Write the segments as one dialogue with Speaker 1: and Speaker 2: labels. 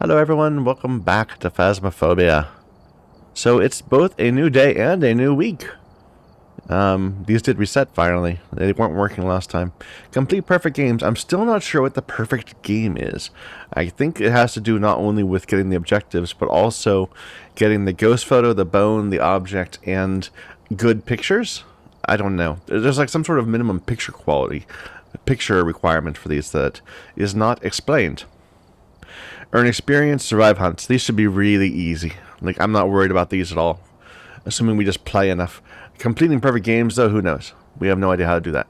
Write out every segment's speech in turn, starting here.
Speaker 1: Hello everyone, welcome back to Phasmophobia. So it's both a new day and a new week. These did reset finally. They weren't working last time. Complete perfect games. I'm still not sure what the perfect game is. I think it has to do not only with getting the objectives, but also getting the ghost photo, the bone, the object, and good pictures. I don't know. There's like some sort of minimum picture quality, picture requirement for these that is not explained. Earn experience, survive hunts. These should be really easy. Like, I'm not worried about these at all. Assuming we just play enough. Completing perfect games, though, who knows? We have no idea how to do that.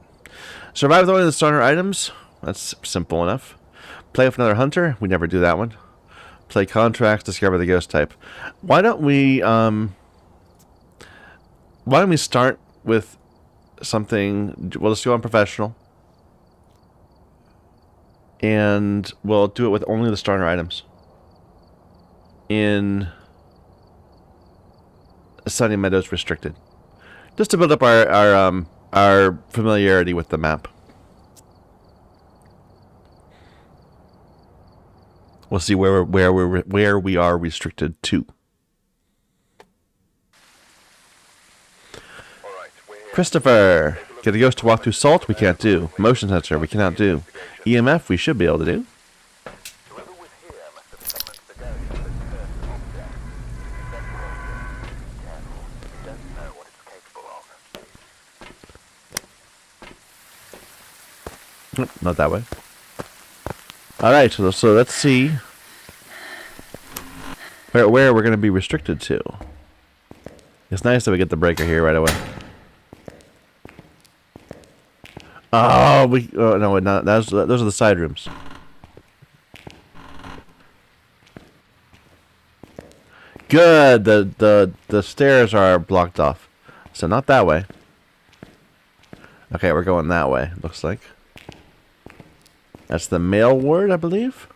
Speaker 1: Survive with only the starter items. That's simple enough. Play with another hunter. We never do that one. Play contracts, discover the ghost type. Why don't we start with something... We'll just go on professional. And we'll do it with only the starter items. In Sunny Meadows Restricted. Just to build up our familiarity with the map. We'll see where we are restricted to. Christopher! Get a ghost to walk through salt? We can't do. Motion sensor? We cannot do. EMF? We should be able to do. Not that way. Alright, so let's see where we're going to be restricted to. It's nice that we get the breaker here right away. Oh, no, not, those are the side rooms. Good, the stairs are blocked off. So not that way. Okay, we're going that way, looks like. That's the male ward, I believe.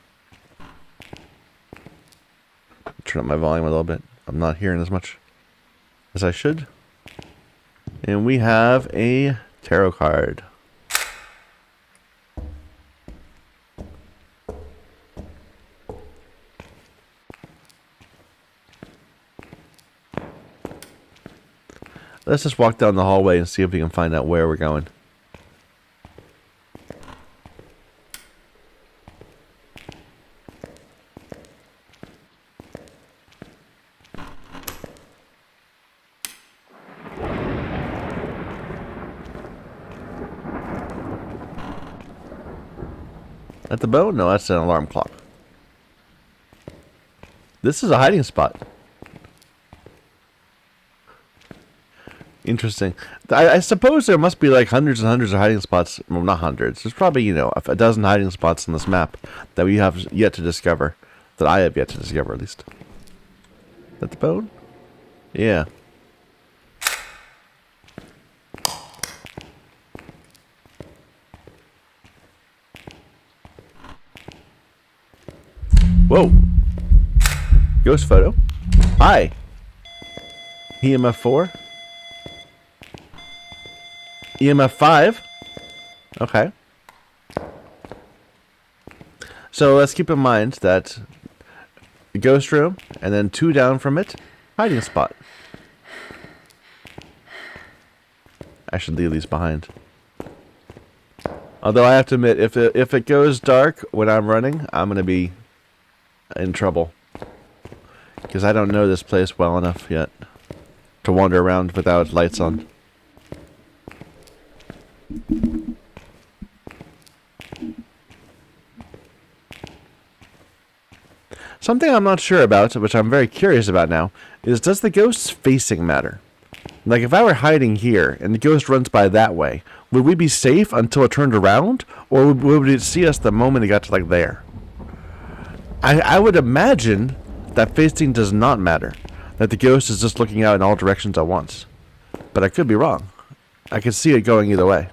Speaker 1: Turn up my volume a little bit. I'm not hearing as much as I should. And we have a tarot card. Let's just walk down the hallway and see if we can find out where we're going. At the boat? No, that's an alarm clock. This is a hiding spot. Interesting. I suppose there must be like hundreds and hundreds of hiding spots. Well, not hundreds. There's probably, you know, a dozen hiding spots on this map that we have yet to discover. That I have yet to discover, at least. Is that the bone? Yeah. Whoa. Ghost photo. Hi. EMF 4. EMF 5. Okay. So let's keep in mind that the ghost room, and then 2 down from it, hiding spot. I should leave these behind. Although I have to admit, if it goes dark when I'm running, I'm going to be in trouble. Because I don't know this place well enough yet to wander around without lights on. Something I'm not sure about, which I'm very curious about now, is does the ghost's facing matter? Like, if I were hiding here and the ghost runs by that way, would we be safe until it turned around? Or would it see us the moment it got to, like, there? I would imagine that facing does not matter. That the ghost is just looking out in all directions at once. But I could be wrong. I could see it going either way.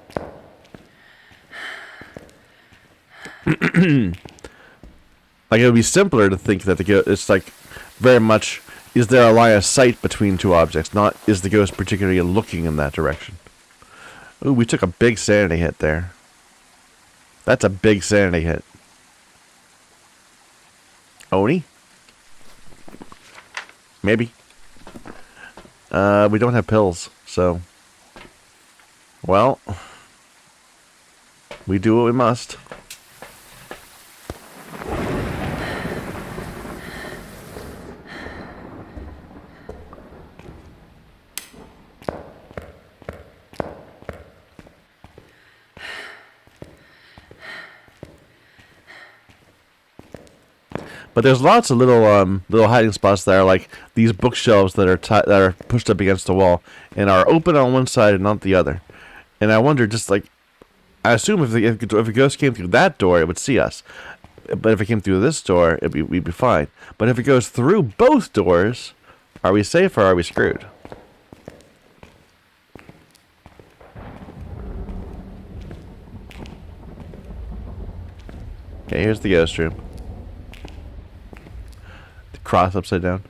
Speaker 1: Like, it would be simpler to think that the ghost, it's like, very much, is there a line of sight between 2 objects, not is the ghost particularly looking in that direction. Ooh, we took a big sanity hit there. That's a big sanity hit. Oni? Maybe. We don't have pills, so... Well... We do what we must. But there's lots of little hiding spots there, like these bookshelves that are pushed up against the wall and are open on one side and not the other. And I wonder, just like, I assume if a ghost came through that door, it would see us. But if it came through this door, we'd be fine. But if it goes through both doors, are we safe or are we screwed? Okay, here's the ghost room. Cross upside down.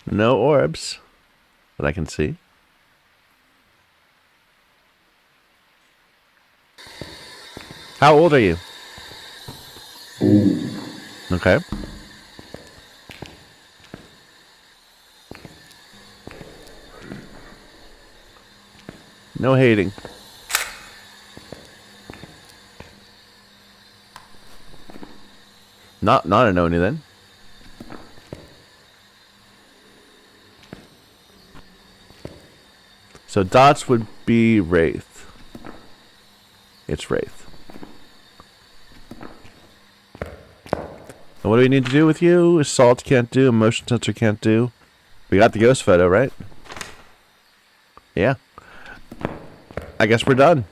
Speaker 1: No orbs that I can see. How old are you? Okay. No hating. Not a noni then. So dots would be Wraith. It's Wraith. And what do we need to do with you? Assault can't do, motion sensor can't do. We got the ghost photo, right? Yeah. I guess we're done.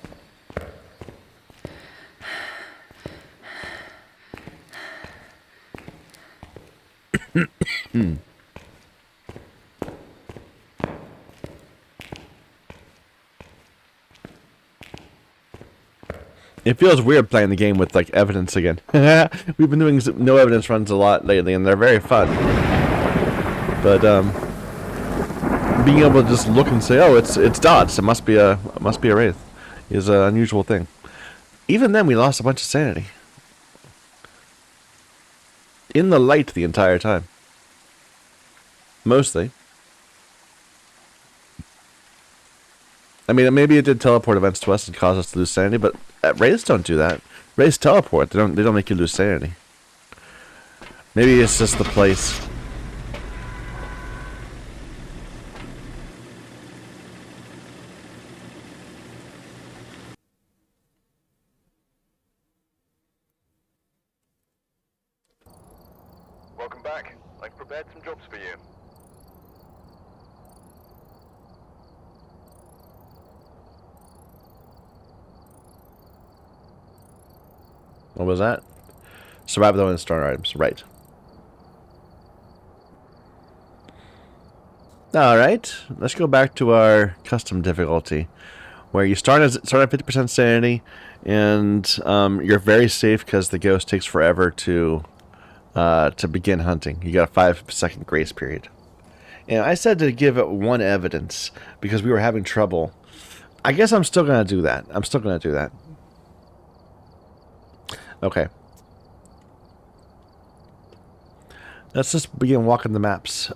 Speaker 1: It feels weird playing the game with, like, evidence again. We've been doing no evidence runs a lot lately, and they're very fun. But, being able to just look and say, oh, it's dots, it must be a Wraith, is an unusual thing. Even then, we lost a bunch of sanity. In the light the entire time. Mostly. I mean, maybe it did teleport events to us and cause us to lose sanity, but Wraiths don't do that. Wraiths teleport. They don't make you lose sanity. Maybe it's just the place.
Speaker 2: Welcome back. I've prepared some jobs for you.
Speaker 1: What was that? Survive the star items. Right. Alright. Let's go back to our custom difficulty. Where you start at 50% sanity, and you're very safe because the ghost takes forever to begin hunting. You got a 5-second grace period. And I said to give it one evidence because we were having trouble. I guess I'm still going to do that. Okay. Let's just begin walking the maps.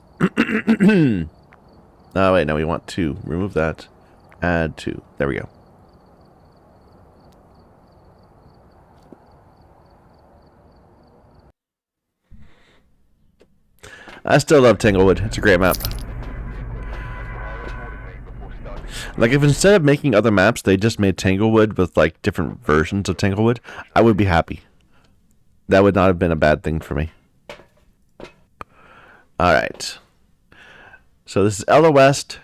Speaker 1: Oh, wait, no, we want 2. Remove that. Add 2. There we go. I still love Tanglewood. It's a great map. Like, if instead of making other maps, they just made Tanglewood with, like, different versions of Tanglewood, I would be happy. That would not have been a bad thing for me. Alright. So this is Ella West.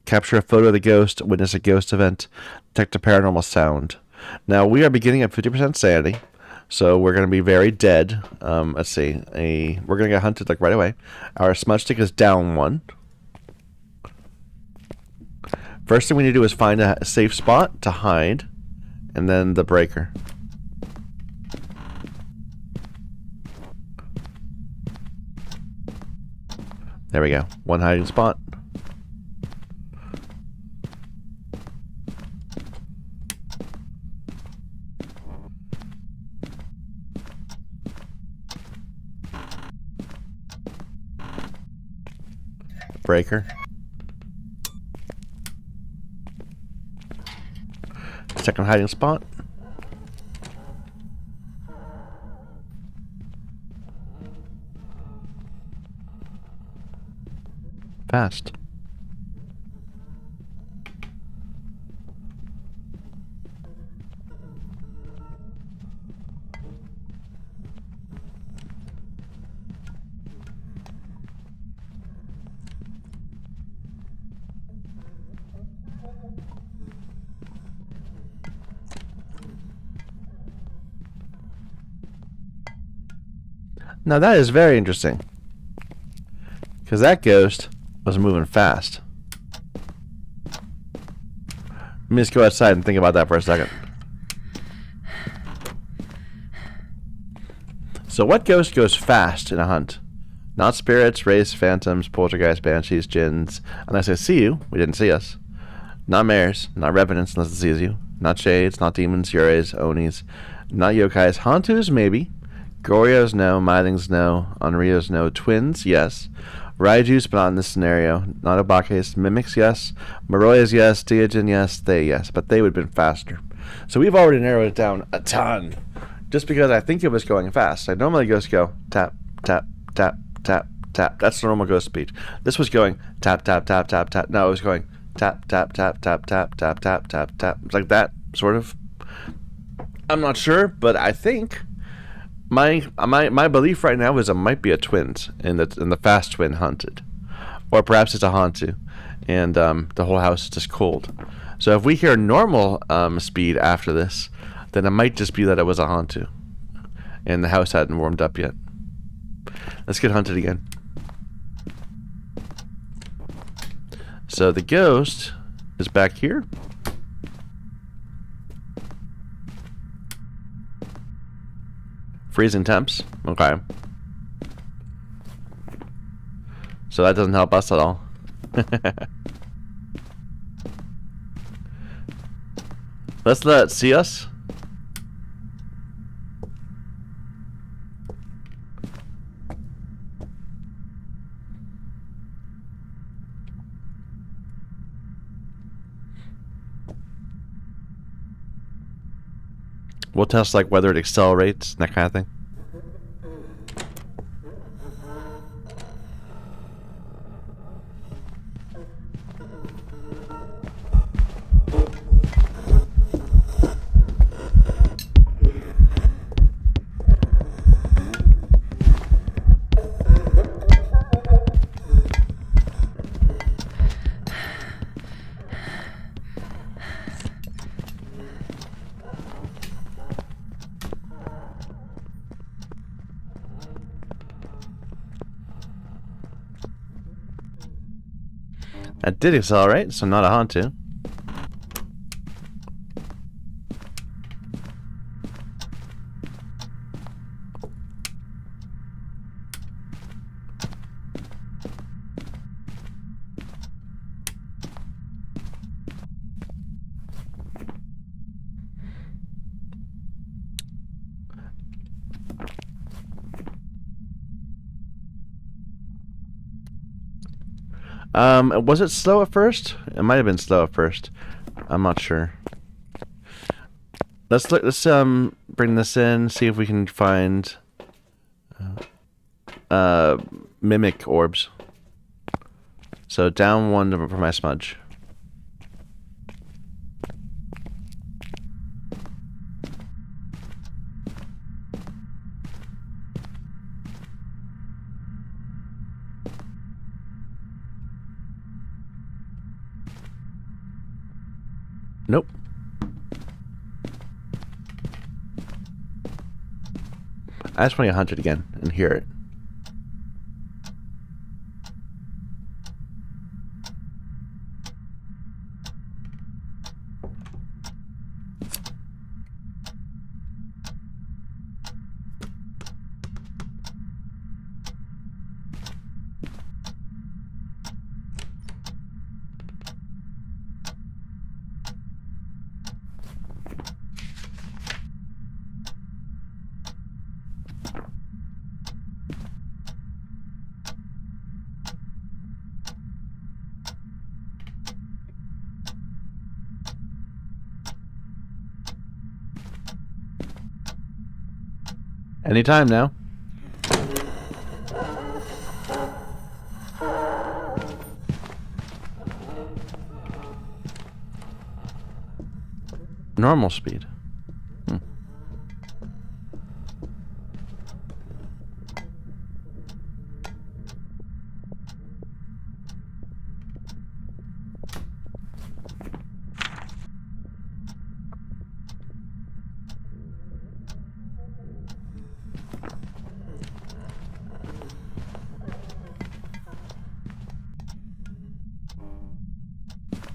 Speaker 1: Capture a photo of the ghost. Witness a ghost event. Detect a paranormal sound. Now, we are beginning at 50% sanity. So we're going to be very dead. Let's see. We're going to get hunted, like, right away. Our smudge stick is down 1. First thing we need to do is find a safe spot to hide, and then the breaker. There we go. 1 hiding spot. breaker. Second hiding spot. Fast. Now that is very interesting. Because that ghost was moving fast. Let me just go outside and think about that for a second. So what ghost goes fast in a hunt? Not spirits, wraiths, phantoms, poltergeists, banshees, jinns. Unless they see you, we didn't see us. Not mares, not revenants unless it sees you. Not shades, not demons, yures, onis. Not yokais. Hantus, maybe. Gorios, no. Mythings, no. Onryos, no. Twins, yes. Raijus, but not in this scenario. Not Obakes. Mimics, yes. Moroyas, yes. Deogen, yes. They, yes. But they would have been faster. So we've already narrowed it down a ton. Just because I think it was going fast. I normally ghosts go tap, tap, tap, tap, tap. That's the normal ghost speed. This was going tap, tap, tap, tap, tap. No, it was going tap, tap, tap, tap, tap, tap, tap, tap, tap. It's like that, sort of. I'm not sure, but I think my belief right now is it might be a twins in the fast twin hunted, or perhaps it's a Hantu, and the whole house is just cold. So if we hear normal speed after this, then it might just be that it was a Hantu, and the house hadn't warmed up yet. Let's get hunted again. So the ghost is back here. Freezing temps. Okay. So that doesn't help us at all. Let's let it see us. We'll test like whether it accelerates and that kind of thing. That did accelerate, so not a Hantu. Was it slow at first? It might have been slow at first. I'm not sure. Let's bring this in, see if we can find mimic orbs. So down one for my smudge. Nope. I just want to hunt it again and hear it. Anytime now. Normal speed.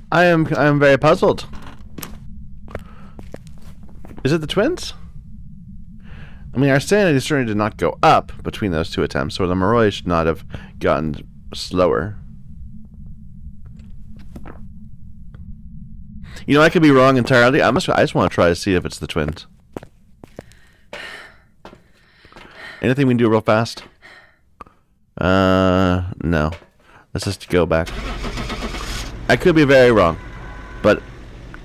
Speaker 1: I am very puzzled. Is it the twins? I mean, our sanity certainly did not go up between those two attempts, so the Moroi should not have gotten slower. You know, I could be wrong entirely. I just want to try to see if it's the twins. Anything we can do real fast? No. Let's just go back. I could be very wrong, but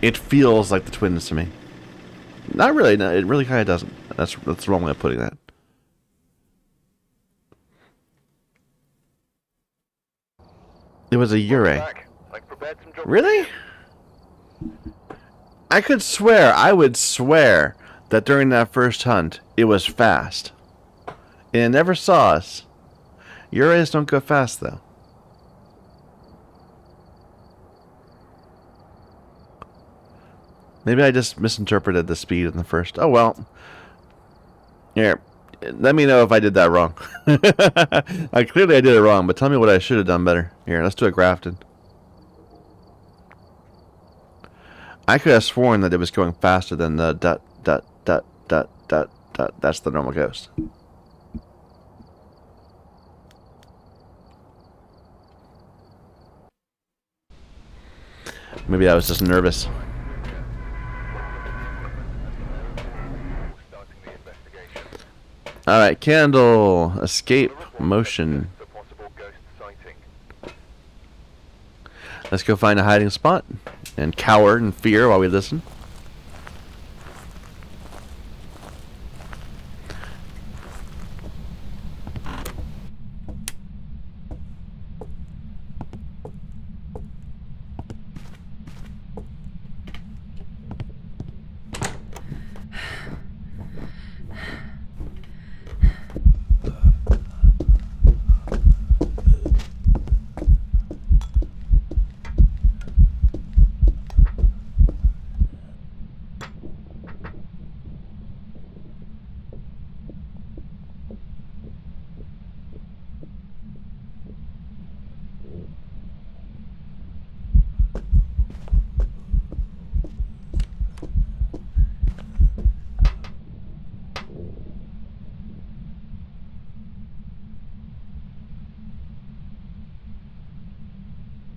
Speaker 1: it feels like the twins to me. Not really. No, it really kind of doesn't. That's the wrong way of putting that. It was a Ure. Really? I would swear that during that first hunt, it was fast. And it never saw us. Ures don't go fast, though. Maybe I just misinterpreted the speed in the first. Oh, well. Here. Let me know if I did that wrong. Clearly I did it wrong, but tell me what I should have done better. Here, let's do a grafted. I could have sworn that it was going faster than the dot, dot, dot, dot, dot, dot. That's the normal ghost. Maybe I was just nervous. Alright, candle, escape, motion. Let's go find a hiding spot and cower in fear while we listen.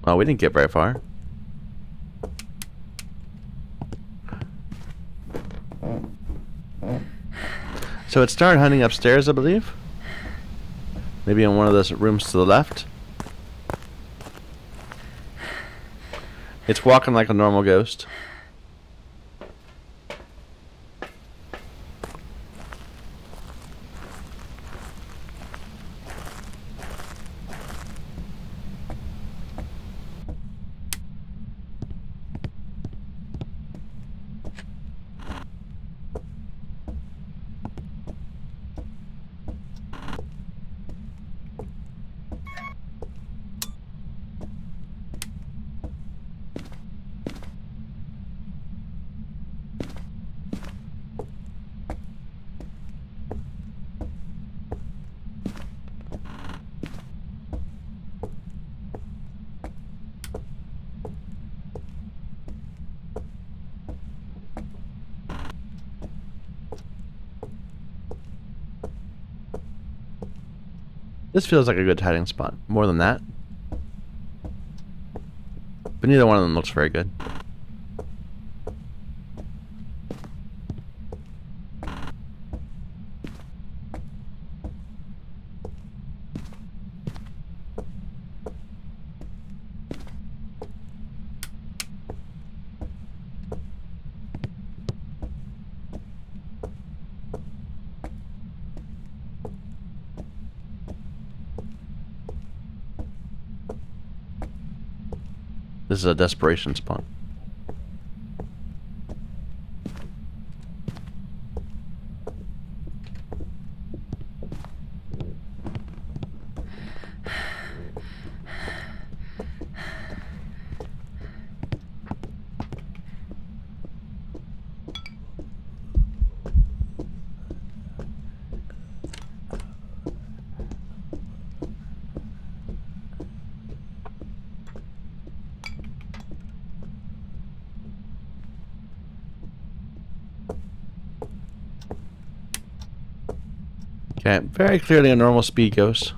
Speaker 1: Oh, we didn't get very far. So it started hunting upstairs, I believe. Maybe in one of those rooms to the left. It's walking like a normal ghost. This feels like a good hiding spot. More than that. But neither one of them looks very good. This is a desperation spawn. Okay, very clearly a normal speed ghost.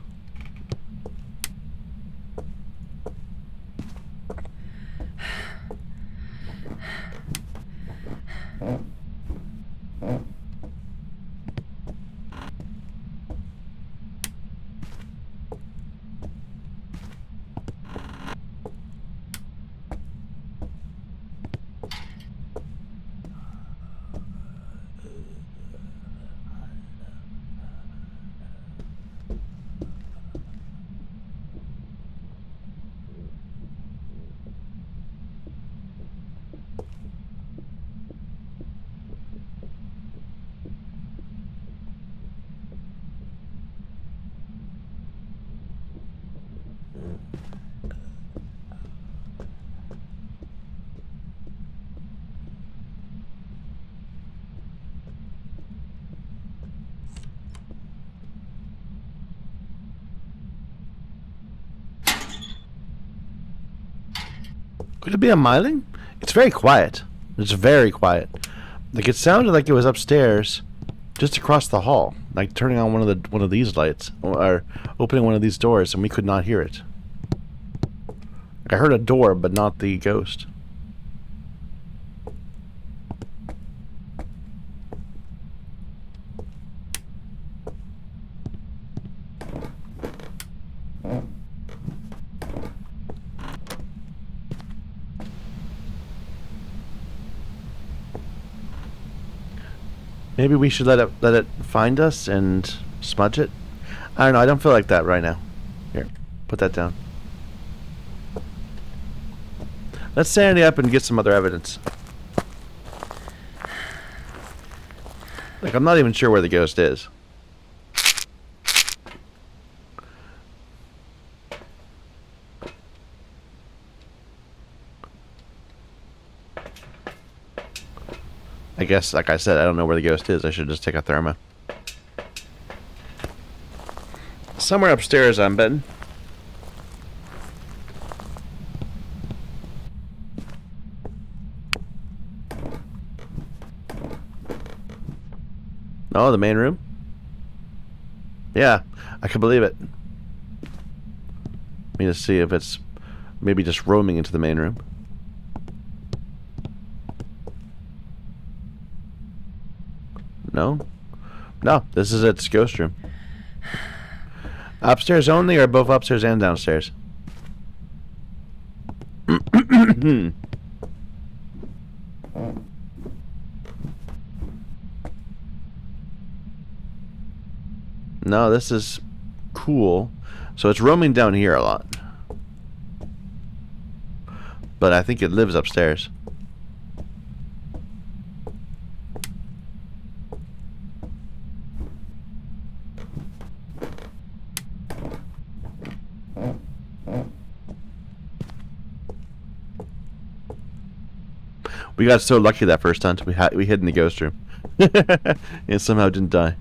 Speaker 1: Could it be a myling? It's very quiet. It's very quiet. Like it sounded like it was upstairs, just across the hall, like turning on one of these lights or opening one of these doors, and we could not hear it. Like I heard a door, but not the ghost. Maybe we should let it find us and smudge it. I don't know. I don't feel like that right now. Here, put that down. Let's sanity up and get some other evidence. Like I'm not even sure where the ghost is. I guess, like I said, I don't know where the ghost is. I should just take a thermo. Somewhere upstairs, I'm betting. Oh, the main room? Yeah, I can believe it. Let me just see if it's maybe just roaming into the main room. No? No, this is its ghost room. Upstairs only, or both upstairs and downstairs? No, this is cool. So it's roaming down here a lot. But I think it lives upstairs. We got so lucky that first hunt. We hid in the ghost room. And somehow didn't die.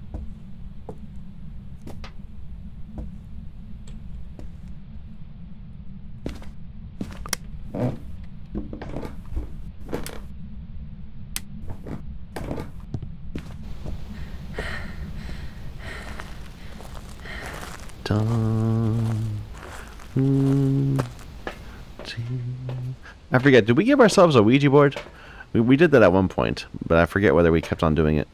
Speaker 1: I forget, did we give ourselves a Ouija board? We did that at one point, but I forget whether we kept on doing it.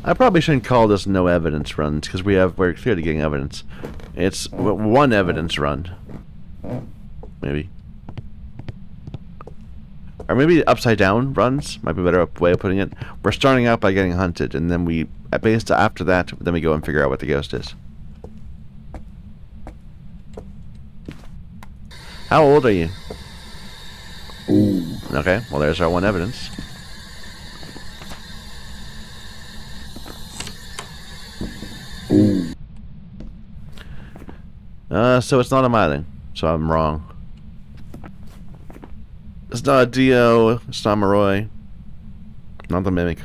Speaker 1: I probably shouldn't call this no evidence runs, because we're clearly getting evidence. It's one evidence run. Maybe. Or maybe upside down runs might be a better way of putting it. We're starting out by getting hunted, and then we, based after that, then we go and figure out what the ghost is. How old are you? Okay, well there's our one evidence. So it's not a Myling, so I'm wrong. It's not a Dio, it's not Moroi, not the Mimic.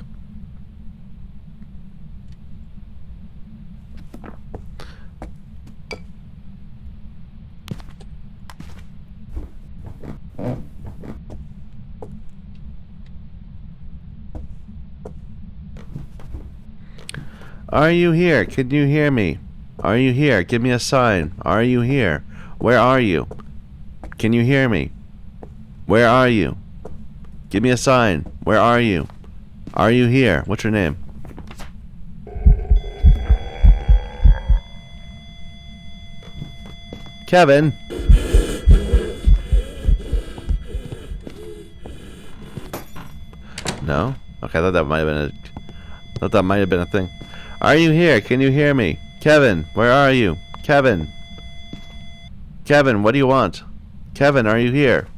Speaker 1: Are you here? Can you hear me? Are you here? Give me a sign. Are you here? Where are you? Can you hear me? Where are you? Give me a sign. Where are you? Are you here? What's your name? Kevin? No? Okay, I thought that might have been a thing. Are you here? Can you hear me? Kevin, where are you? Kevin. Kevin, what do you want? Kevin, are you here?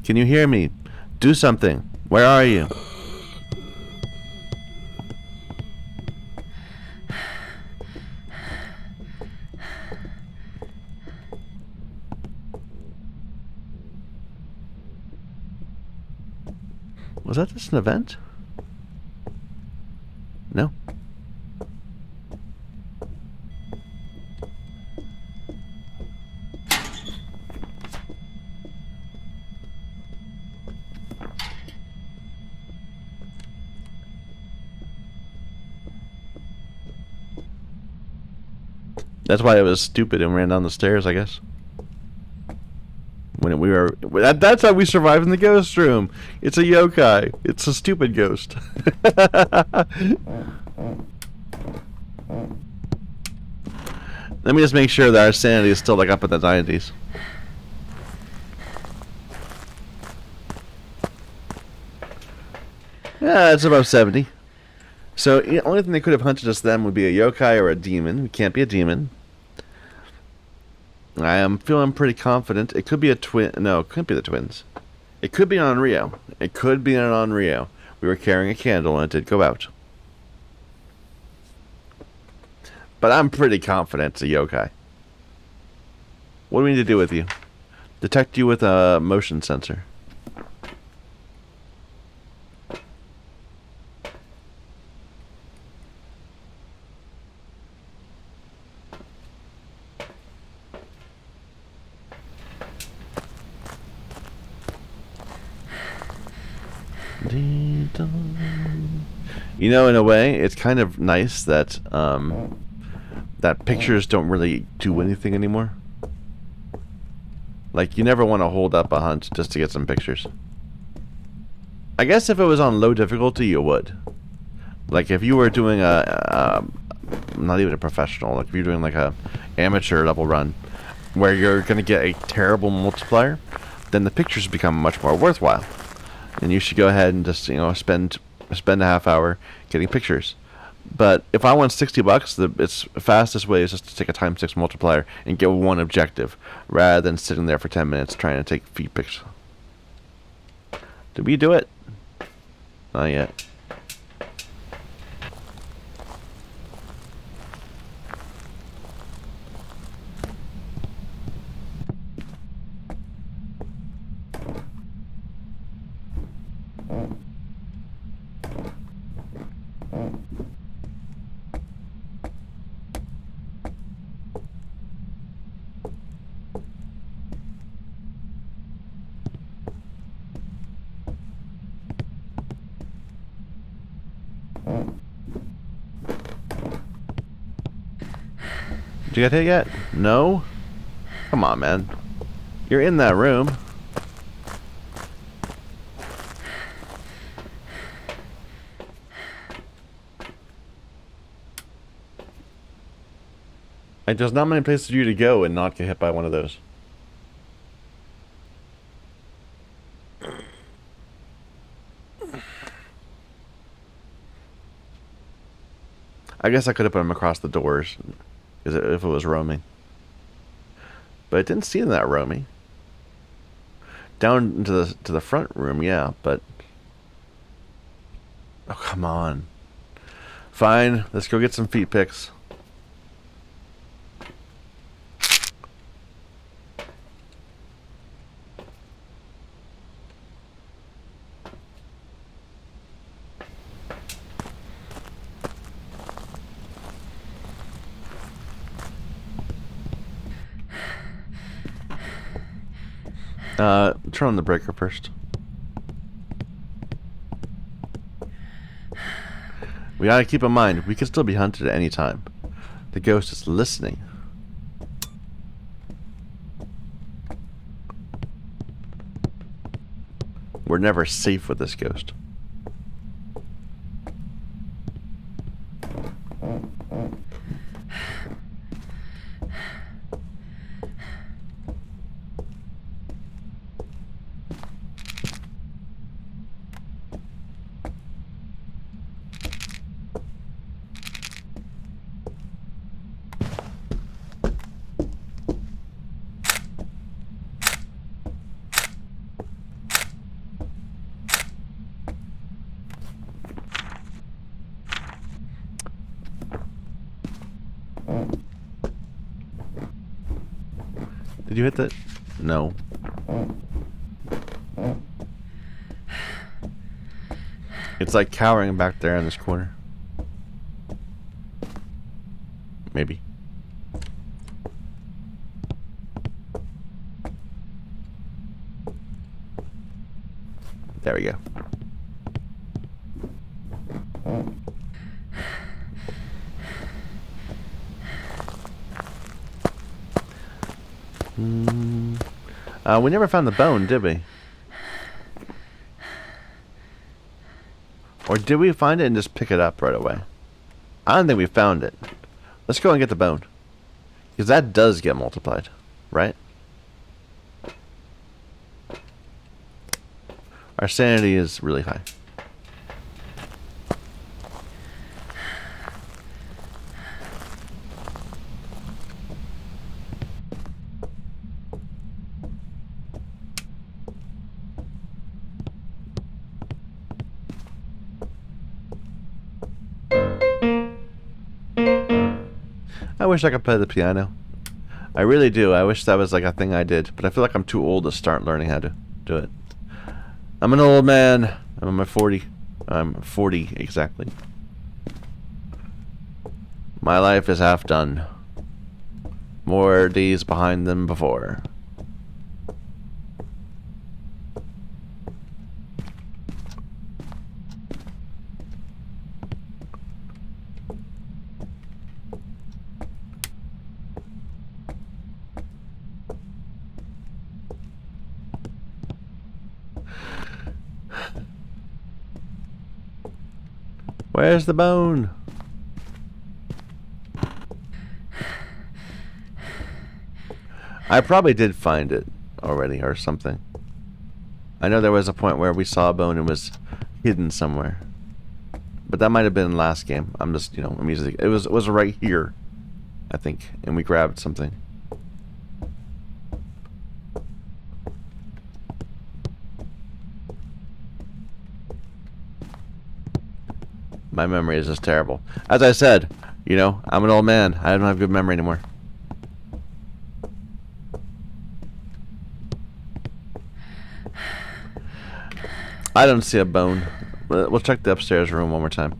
Speaker 1: Can you hear me? Do something. Where are you? Was that just an event? No. That's why it was stupid and ran down the stairs, I guess. When we were... That's how we survived in the ghost room. It's a yokai. It's a stupid ghost. Let me just make sure that our sanity is still like up in the 90s. Yeah, it's about 70. So the only thing that could have hunted us then would be a yokai or a demon. We can't be a demon. I am feeling pretty confident. It could be a twin. No, it couldn't be the twins. It could be an Onryo. It could be an Onryo. We were carrying a candle and it did go out. But I'm pretty confident it's a yokai. What do we need to do with you? Detect you with a motion sensor. You know, in a way, it's kind of nice that that pictures don't really do anything anymore. Like, you never want to hold up a hunt just to get some pictures. I guess if it was on low difficulty, you would. Like, if you were doing not even a professional, like if you're doing like a amateur level run, where you're going to get a terrible multiplier, then the pictures become much more worthwhile. And you should go ahead and just, you know, spend a half hour getting pictures. But if I want $60, it's the fastest way is just to take a ×6 multiplier and get one objective, rather than sitting there for 10 minutes trying to take feet pics. Did we do it? Not yet. Did you get hit yet? No? Come on, man. You're in that room. Like, there's not many places for you to go and not get hit by one of those. I guess I could have put him across the doors if it was roaming. But it didn't seem that roamy. Down to the front room, yeah, but... Oh, come on. Fine, let's go get some feet pics. Turn on the breaker first. We gotta keep in mind, we could still be hunted at any time. The ghost is listening. We're never safe with this ghost. Did you hit that? No. It's like cowering back there in this corner. Maybe. There we go. We never found the bone, did we? Or did we find it and just pick it up right away? I don't think we found it. Let's go and get the bone. Because that does get multiplied, right? Our sanity is really high. I wish I could play the piano. I really do. I wish that was like a thing I did. But I feel like I'm too old to start learning how to do it. I'm an old man. I'm in my 40. I'm 40 exactly. My life is half done. More days behind than before. Where's the bone? I probably did find it already or something. I know there was a point where we saw a bone and was hidden somewhere. But that might have been last game. I'm just, you know, I'm using it was right here, I think, and we grabbed something. My memory is just terrible. As I said, you know, I'm an old man. I don't have good memory anymore. I don't see a bone. We'll check the upstairs room one more time.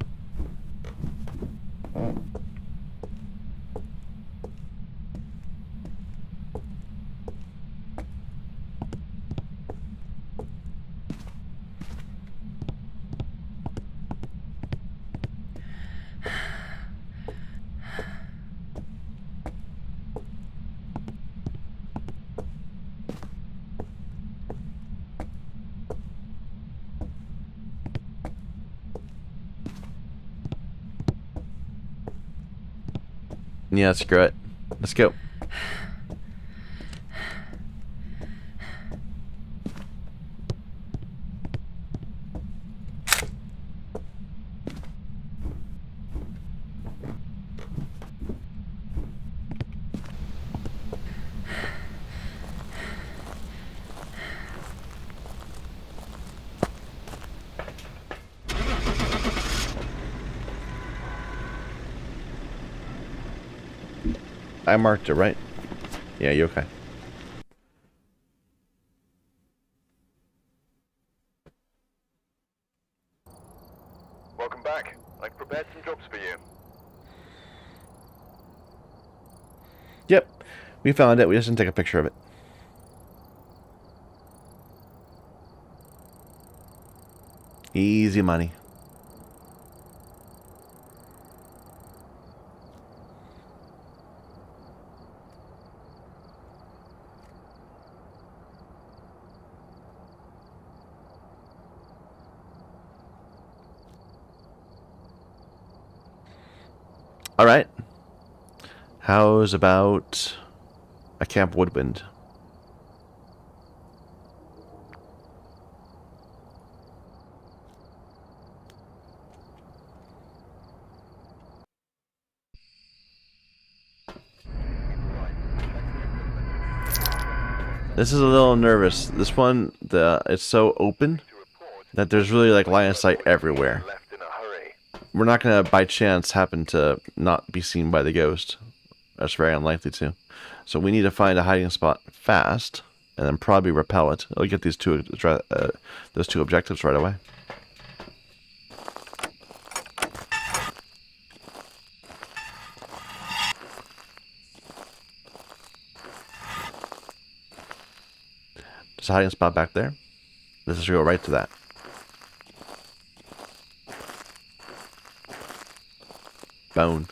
Speaker 1: Yeah, screw it. Let's go. I marked it, right? Yeah, you okay?
Speaker 2: Welcome back. I've prepared some jobs for you.
Speaker 1: Yep. We found it. We just didn't take a picture of it. Easy money. All right. How's about a Camp Woodwind? This is a little nervous. This one, it's so open that there's really like line of sight everywhere.
Speaker 2: Left in a hurry.
Speaker 1: We're not gonna by chance happen to not be seen by the ghost. That's very unlikely to. So we need to find a hiding spot fast, and then probably repel it. I'll get these those two objectives right away. There's a hiding spot back there. Let's just go right to that. Bone.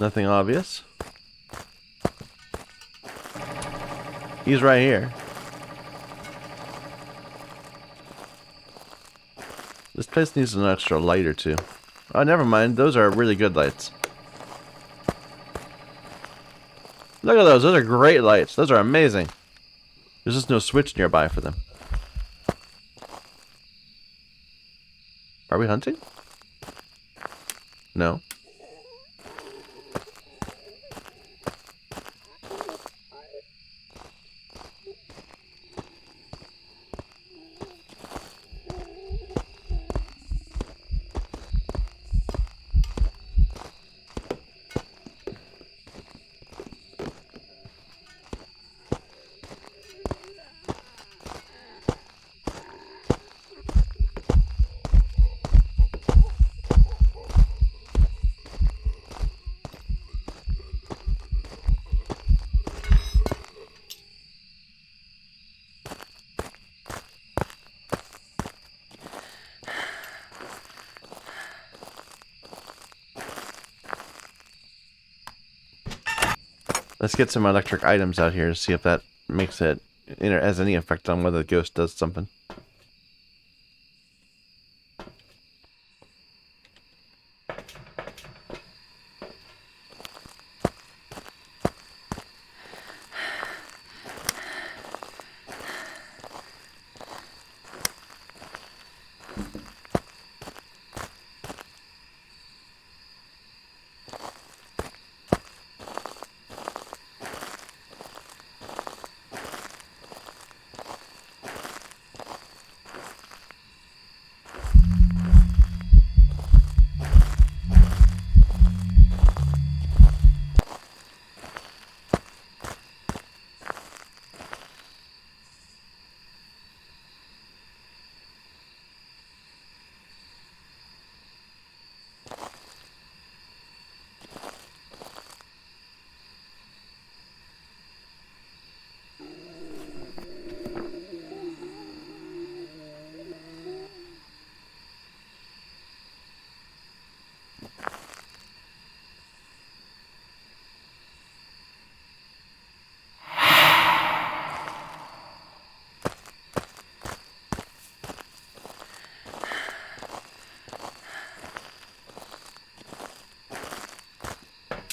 Speaker 1: Nothing obvious. He's right here. This place needs an extra light or two. Oh, never mind. Those are really good lights. Look at those. Those are great lights. Those are amazing. There's just no switch nearby for them. Are we hunting? No. Let's get some electric items out here to see if that makes it, has any effect on whether the ghost does something.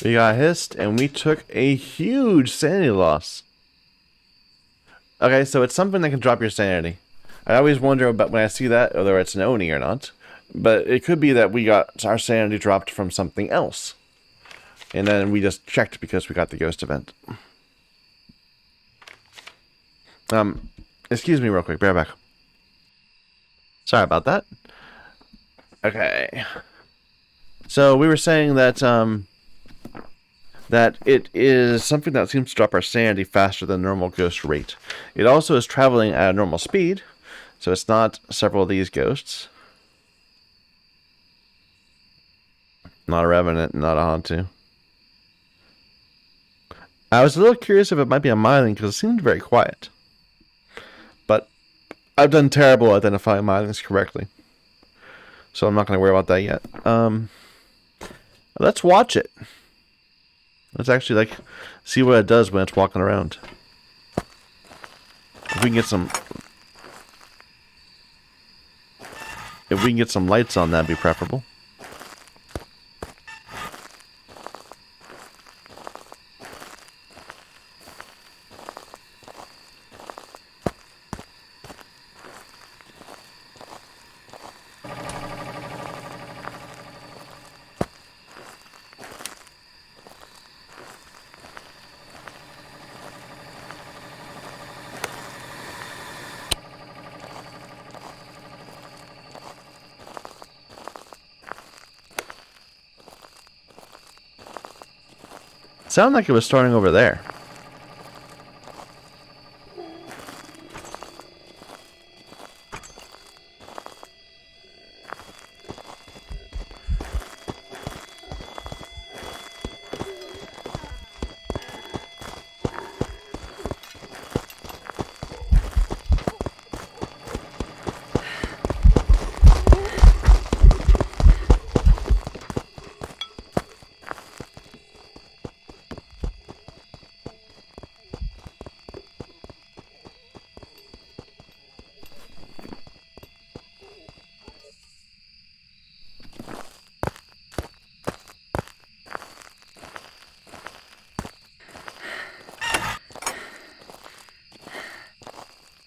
Speaker 1: We got hissed, and we took a huge sanity loss. Okay, so it's something that can drop your sanity. I always wonder about when I see that, whether it's an Oni or not. But it could be that we got our sanity dropped from something else. And then we just checked because we got the ghost event. Excuse me real quick, bear back. Sorry about that. Okay. So we were saying that, that it is something that seems to drop our sanity faster than normal ghost rate. It also is traveling at a normal speed, so it's not several of these ghosts. Not a Revenant, not a Hantu. I was a little curious if it might be a Myling because it seemed very quiet. But I've done terrible identifying Mylings correctly. So I'm not going to worry about that yet. Let's watch it. Let's actually see what it does when it's walking around. If we can get some lights on, that'd be preferable. Sounded like it was starting over there.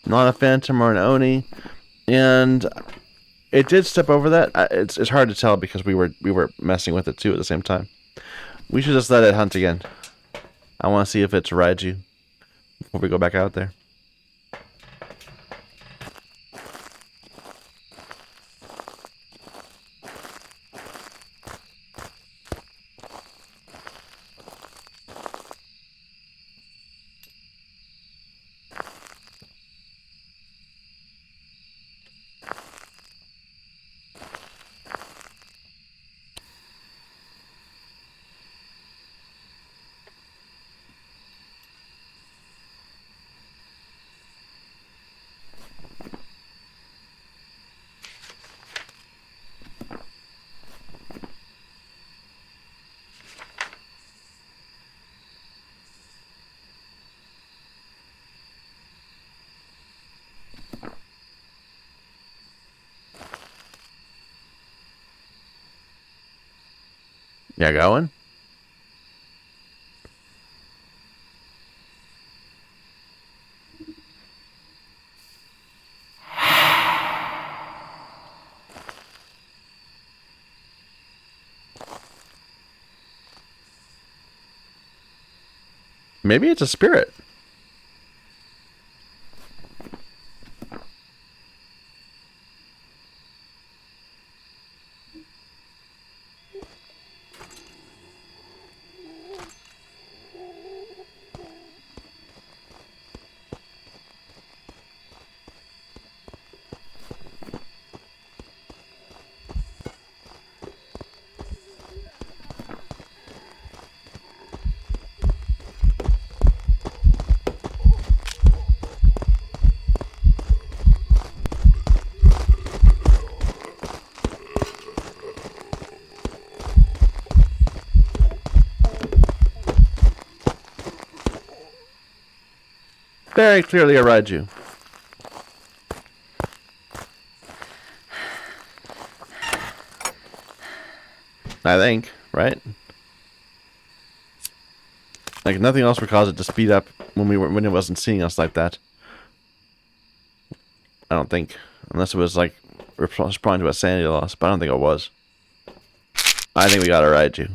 Speaker 1: Not a Phantom or an Oni, and it did step over that. It's hard to tell because we were messing with it too at the same time. We should just let it hunt again. I want to see if it's Raiju before we go back out there. Yeah, going? Maybe it's a spirit. Very clearly a Raiju. I think, right? Like, nothing else would cause it to speed up when it wasn't seeing us like that. I don't think. Unless it was, like, responding to a sanity loss, but I don't think it was. I think we gotta ride you.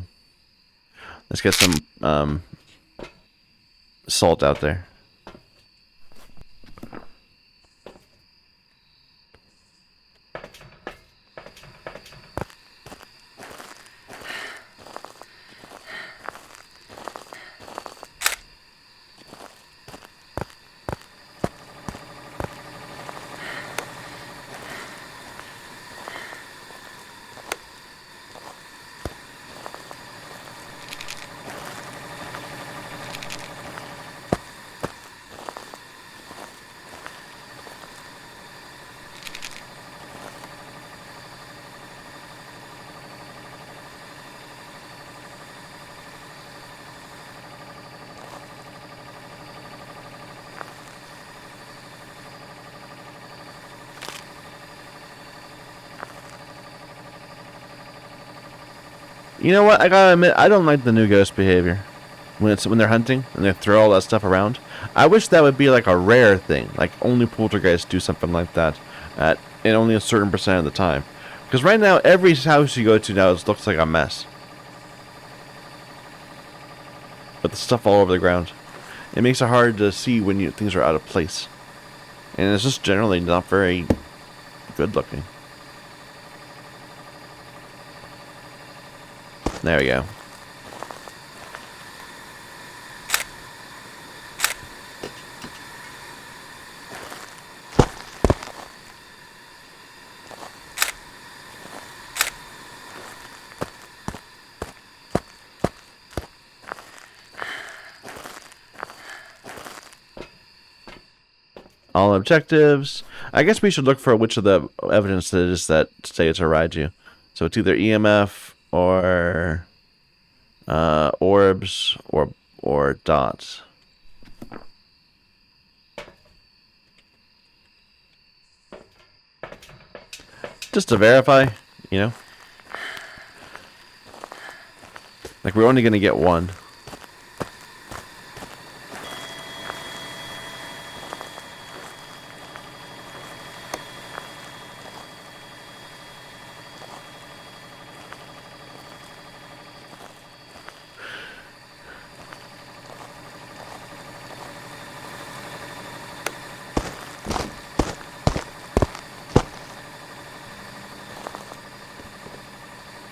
Speaker 1: Let's get some, salt out there. You know what? I gotta admit, I don't like the new ghost behavior. When they're hunting and they throw all that stuff around. I wish that would be like a rare thing. Like only poltergeists do something like that in only a certain percent of the time. Because right now, every house you go to now looks like a mess. With the stuff all over the ground. It makes it hard to see when things are out of place. And it's just generally not very good looking. There we go. All objectives. I guess we should look for which of the evidence it is that say it's a Raiju. So it's either EMF or orbs or dots. Just to verify, you know. Like we're only gonna get one.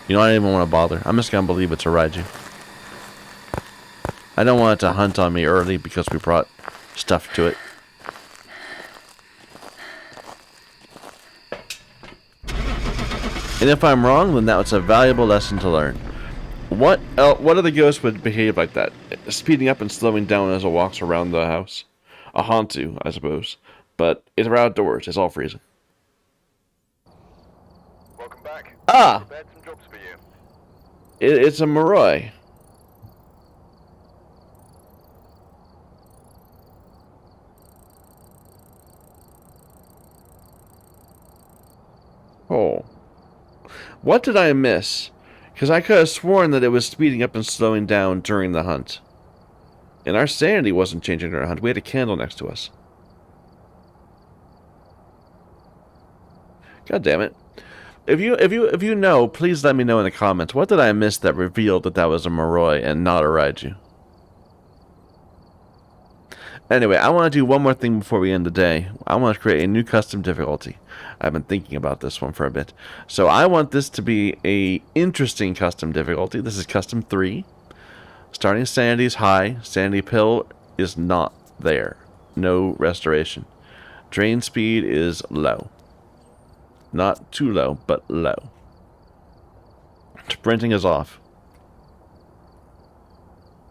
Speaker 1: You know, I don't even want to bother. I'm just gonna believe it's a Raiju. I don't want it to hunt on me early because we brought stuff to it. And if I'm wrong, then that's a valuable lesson to learn. What other ghost would behave like that? Speeding up and slowing down as it walks around the house. A Hantu, I suppose. But it's outdoors. It's all freezing.
Speaker 2: Welcome back.
Speaker 1: Ah!
Speaker 2: Prepared some jobs for you.
Speaker 1: It's a Moroi. Oh. What did I miss? Because I could have sworn that it was speeding up and slowing down during the hunt. And our sanity wasn't changing during the hunt. We had a candle next to us. God damn it. If you know, please let me know in the comments. What did I miss that revealed that that was a Moroi and not a Raiju? Anyway, I want to do one more thing before we end the day. I want to create a new custom difficulty. I've been thinking about this one for a bit. So I want this to be a interesting custom difficulty. This is custom 3. Starting sanity is high. Sanity pill is not there. No restoration. Drain speed is low. Not too low, but low. Sprinting is off.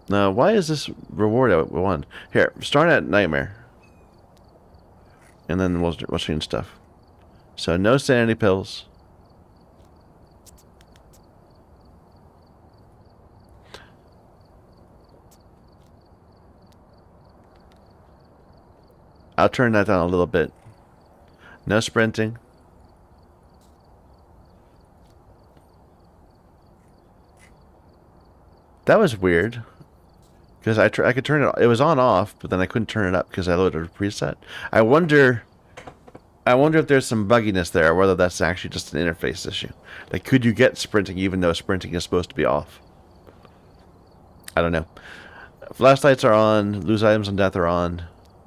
Speaker 1: Now, why is this reward at 1? Here, start at Nightmare. And then we'll change stuff. So, no sanity pills. I'll turn that down a little bit. No sprinting. That was weird. Because I could turn it. It was on off, but then I couldn't turn it up because I loaded a preset. I wonder if there's some bugginess there, or whether that's actually just an interface issue. Like, could you get sprinting even though sprinting is supposed to be off? I don't know. Flashlights are on. Lose items on death are on.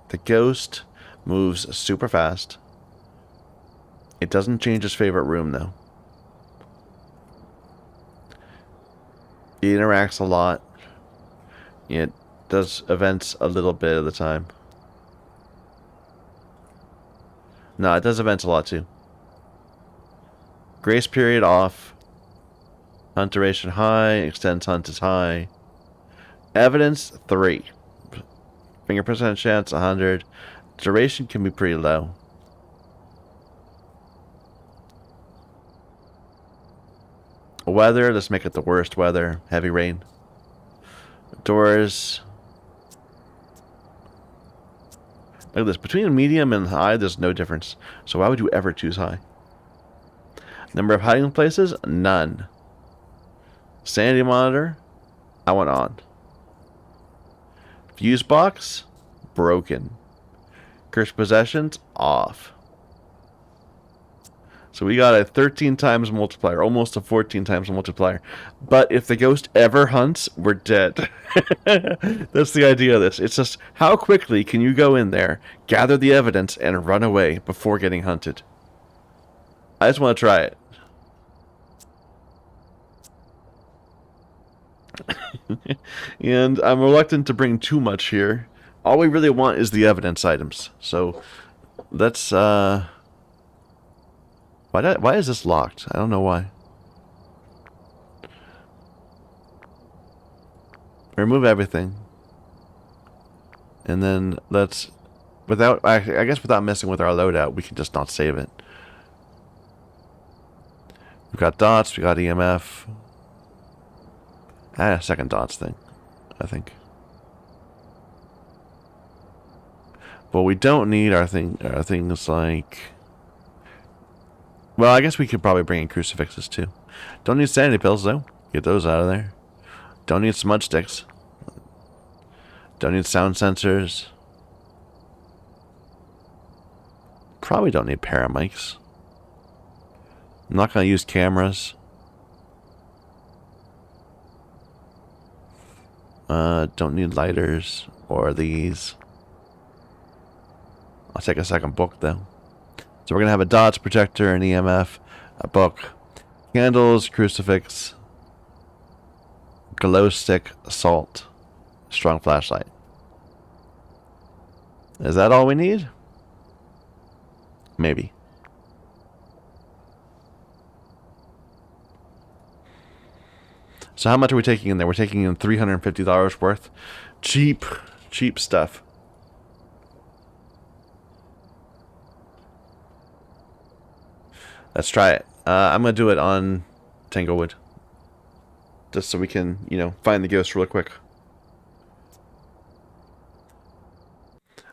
Speaker 1: The ghost moves super fast. It doesn't change his favorite room, though. He interacts a lot. It does events a little bit of the time. No, it does events a lot, too. Grace period off. Hunt duration high. Extends hunt is high. Evidence 3. Fingerprint chance 100. Duration can be pretty low. Weather, let's make it the worst weather. Heavy rain. Doors. Look at this. Between medium and high, there's no difference. So why would you ever choose high? Number of hiding places? None. Sanity monitor? I want on. Fuse box? Broken. Cursed possessions? Off. So we got a 13 times multiplier, almost a 14 times multiplier. But if the ghost ever hunts, we're dead. That's the idea of this. It's just, how quickly can you go in there, gather the evidence, and run away before getting hunted? I just want to try it. And I'm reluctant to bring too much here. All we really want is the evidence items. So let's why is this locked? I don't know why. Remove everything. And then let's, I guess without messing with our loadout, we can just not save it. We've got dots, we got EMF. A second dots thing, I think. But we don't need our things like... Well, I guess we could probably bring in crucifixes too. Don't need sanity pills though. Get those out of there. Don't need smudge sticks. Don't need sound sensors. Probably don't need paramics. I'm not going to use cameras. Don't need lighters or these. I'll take a second book though. So we're going to have a dots projector, an EMF, a book, candles, crucifix, glow stick, salt, strong flashlight. Is that all we need? Maybe. So how much are we taking in there? We're taking in $350 worth. Cheap stuff. Let's try it. I'm going to do it on Tanglewood. Just so we can, find the ghost real quick.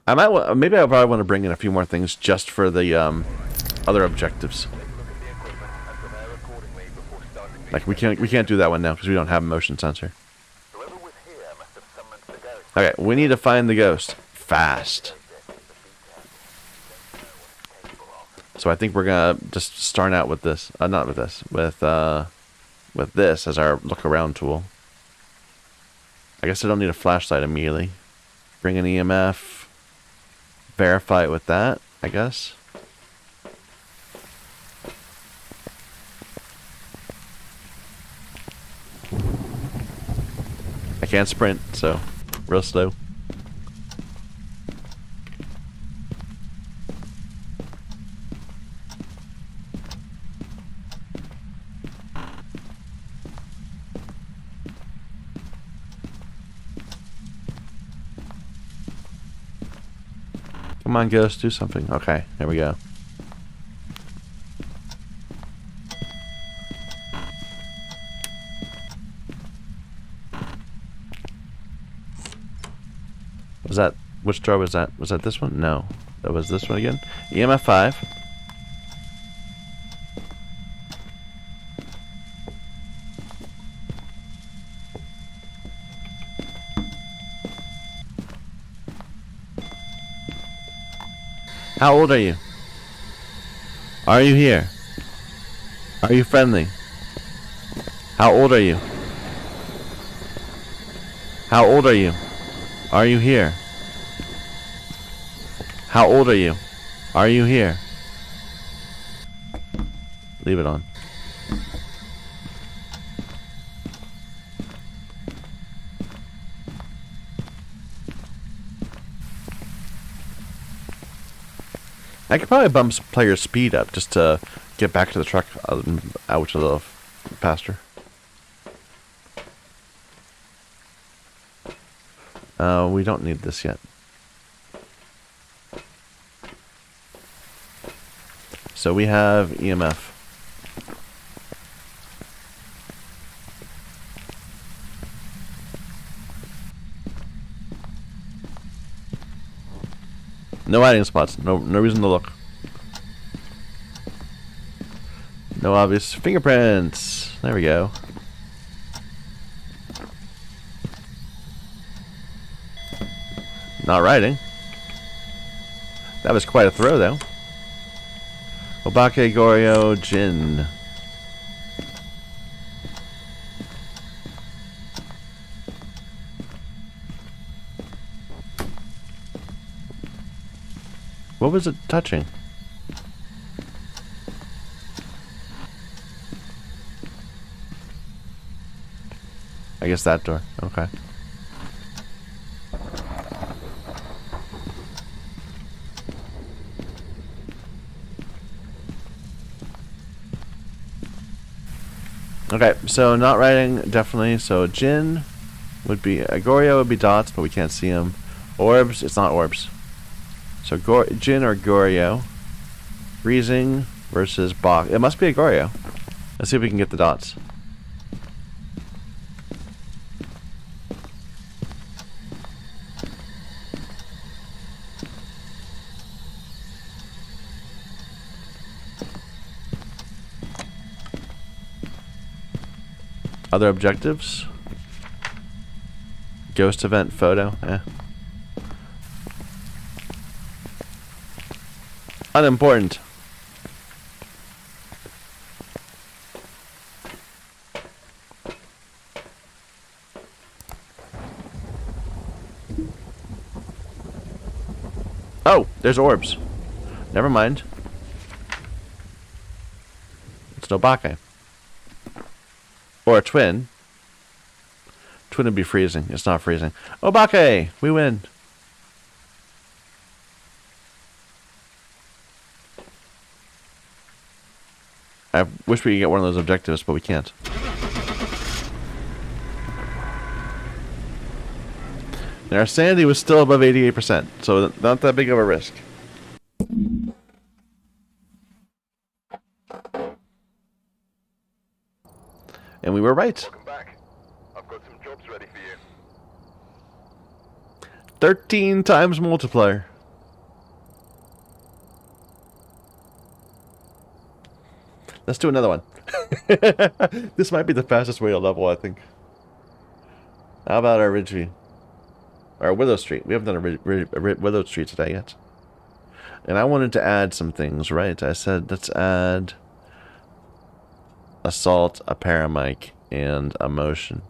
Speaker 1: Maybe I probably want to bring in a few more things just for the other objectives. Like we can't do that one now because we don't have a motion sensor. Okay, we need to find the ghost fast. So I think we're gonna just start out with this. Not with this. With this as our look around tool. I guess I don't need a flashlight immediately. Bring an EMF. Verify it with that, I guess. I can't sprint, so real slow. Come on, ghost, do something. Okay, there we go. Was that, which door was that? Was that this one? No. That was this one again. EMF 5. How old are you? Are you here? Are you friendly? How old are you? How old are you? Are you here? How old are you? Are you here? Leave it on. I could probably bump some player speed up just to get back to the truck out to the pasture. We don't need this yet. So we have EMF. No hiding spots. No reason to look. No obvious fingerprints. There we go. Not riding. That was quite a throw, though. Obake Goryo Jin. What was it touching? I guess that door. Okay. Okay, so not writing, definitely. So Jin would be... Goryo would be dots, but we can't see him. Orbs, it's not orbs. So Jin or Goryo. Freezing versus Bach. It must be a Goryo. Let's see if we can get the dots. Other objectives? Ghost event photo? Eh. Unimportant. Oh, there's orbs. Never mind. It's no Bake. Or a twin. Twin would be freezing. It's not freezing. Obake! We win. I wish we could get one of those objectives, but we can't. And our sanity was still above 88%, so not that big of a risk. And we were right.
Speaker 2: Welcome back. I've got some jobs ready for you.
Speaker 1: 13 times multiplier. Let's do another one. This might be the fastest way to level, I think. How about our Ridgeview? Or Willow Street. We haven't done a Willow Street today yet. And I wanted to add some things, right? I said, let's add assault, a paramic, and a motion.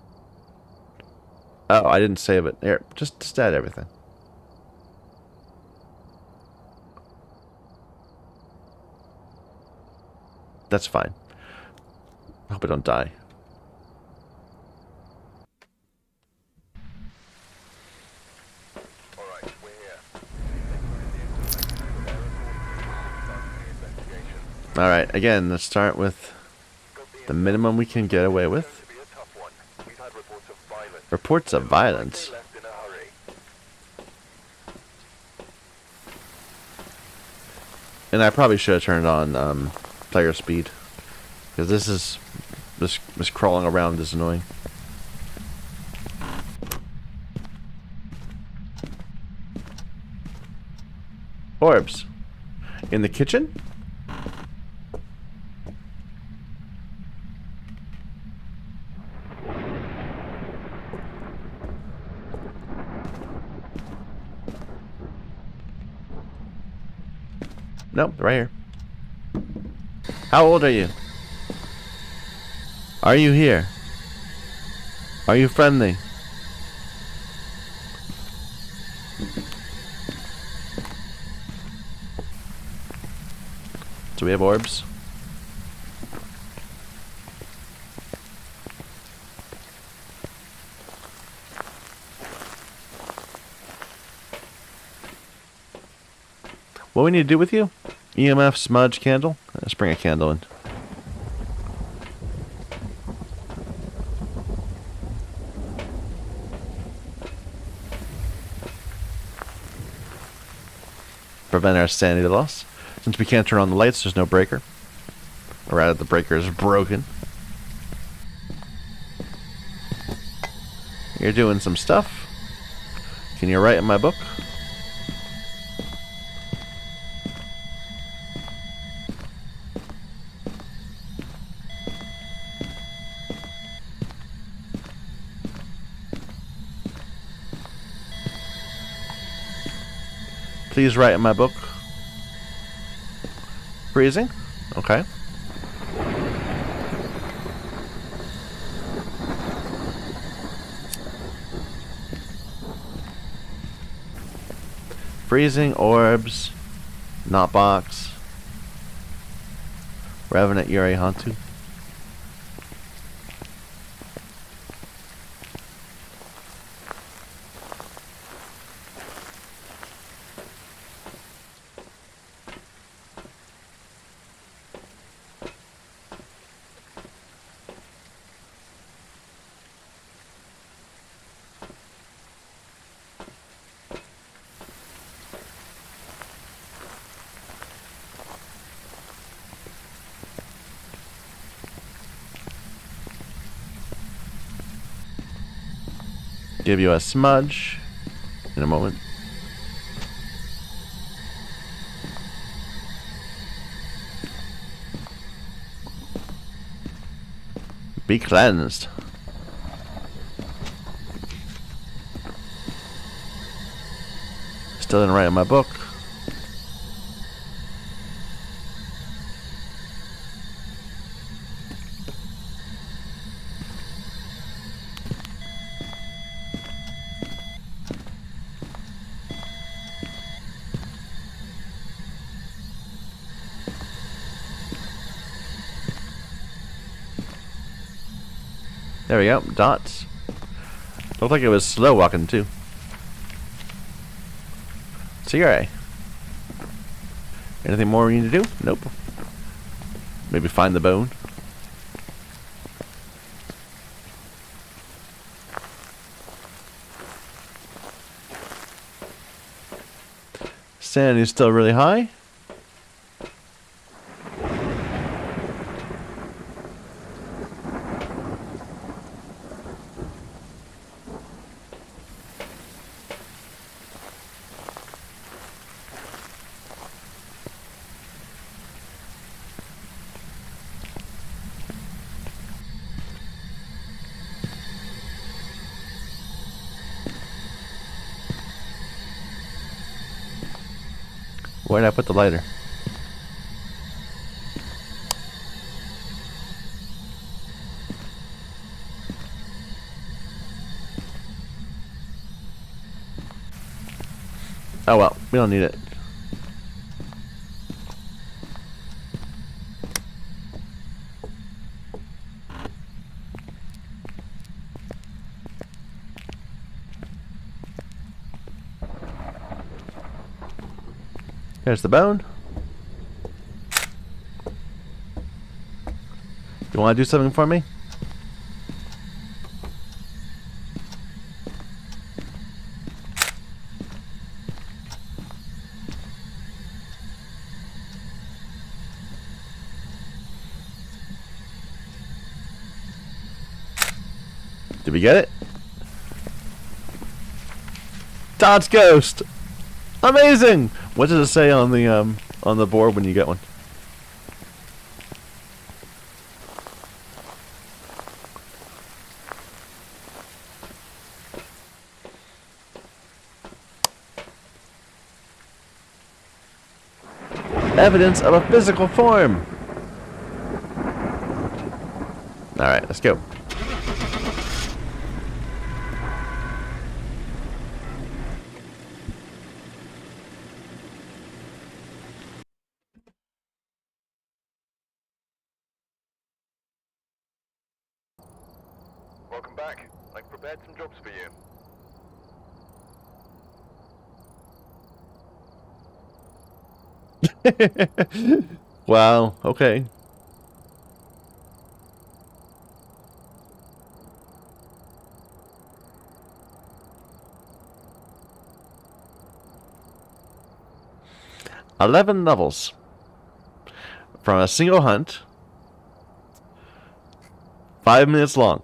Speaker 1: Oh, I didn't save it. Here, just add everything. That's fine. I hope I don't die.
Speaker 2: Alright, we're here.
Speaker 1: Alright, again, let's start with the minimum we can get away with. Reports of violence. And I probably should have turned on player speed, because this crawling around is annoying. Orbs. In the kitchen? Nope, right here. How old are you? Are you here? Are you friendly? Do we have orbs? What we need to do with you? EMF, smudge, candle? Let's bring a candle in. Prevent our sanity loss. Since we can't turn on the lights, there's no breaker. Or rather, the breaker is broken. You're doing some stuff. Can you write in my book? Please write in my book. Freezing? Okay. Freezing, orbs, not box. Revenant Yuri Hantu. Give you a smudge in a moment. Be cleansed. Still didn't write in my book. There we go. Dots. Looked like it was slow walking too. CRA. Anything more we need to do? Nope. Maybe find the bone. Sanity's still really high. Where did I put the lighter? Oh well, we don't need it. There's the bone. You want to do something for me? Did we get it? Todd's ghost. Amazing. What does it say on the board when you get one? evidence of a physical form. Alright, let's go.
Speaker 2: Welcome back. I've prepared some jobs for you.
Speaker 1: Wow, okay. "11 levels from a single hunt, 5 minutes long."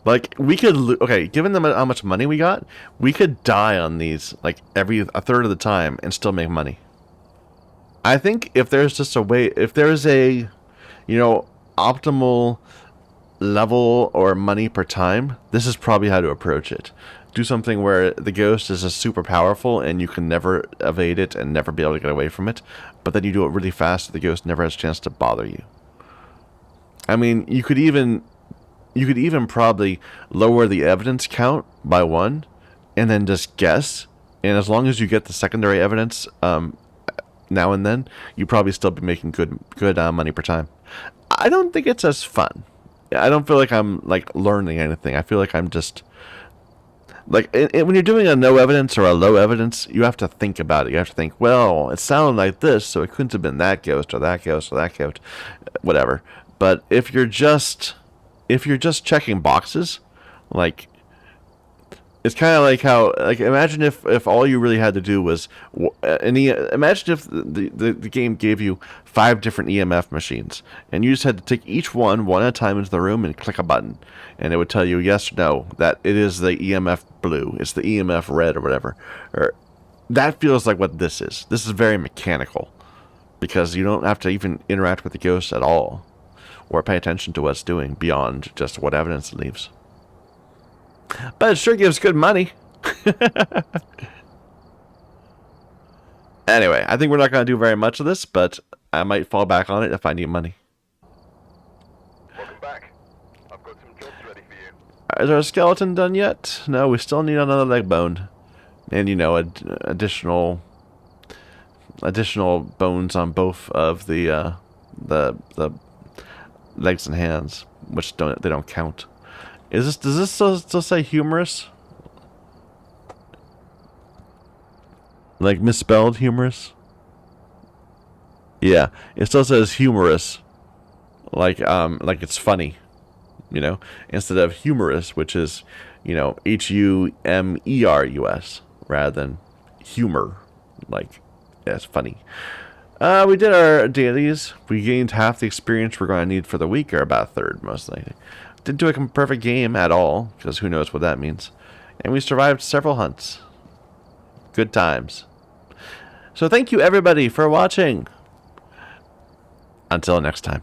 Speaker 1: Like, we could, okay, given them how much money we got, we could die on these, like, a third of the time and still make money. I think if there's just a way, if there's a, optimal level or money per time, this is probably how to approach it. Do something where the ghost is just super powerful and you can never evade it and never be able to get away from it, but then you do it really fast so the ghost never has a chance to bother you. I mean, you could even probably lower the evidence count by 1 and then just guess, and as long as you get the secondary evidence now and then, you probably still be making good money per time. I don't think it's as fun. I don't feel like I'm like learning anything. I feel like I'm just like when you're doing a no evidence or a low evidence, you have to think about it. You have to think, well, it sounded like this, so it couldn't have been that ghost or that ghost or that ghost, whatever. But if you're just checking boxes, like, it's kind of like how, like, imagine if all you really had to do was imagine if the game gave you 5 different EMF machines and you just had to take each one at a time into the room and click a button, and it would tell you yes or no that it is the EMF blue, it's the EMF red, or whatever. Or that feels like what this is. This is very mechanical because you don't have to even interact with the ghost at all or pay attention to what it's doing beyond just what evidence it leaves. But it sure gives good money. Anyway, I think we're not going to do very much of this, but I might fall back on it if I need money.
Speaker 2: Welcome back. I've got some jobs ready for you.
Speaker 1: Is our skeleton done yet? No, we still need another leg bone. And, additional bones on both of the legs and hands, which they don't count. Does this still say humorous? Like misspelled humorous? Yeah, it still says humorous. Like it's funny, instead of humorous, which is, HUMERUS, rather than humor, like, yeah, it's funny. We did our dailies. We gained half the experience we're going to need for the week, or about a third, most likely. Didn't do a perfect game at all, because who knows what that means. And we survived several hunts. Good times. So thank you everybody for watching. Until next time.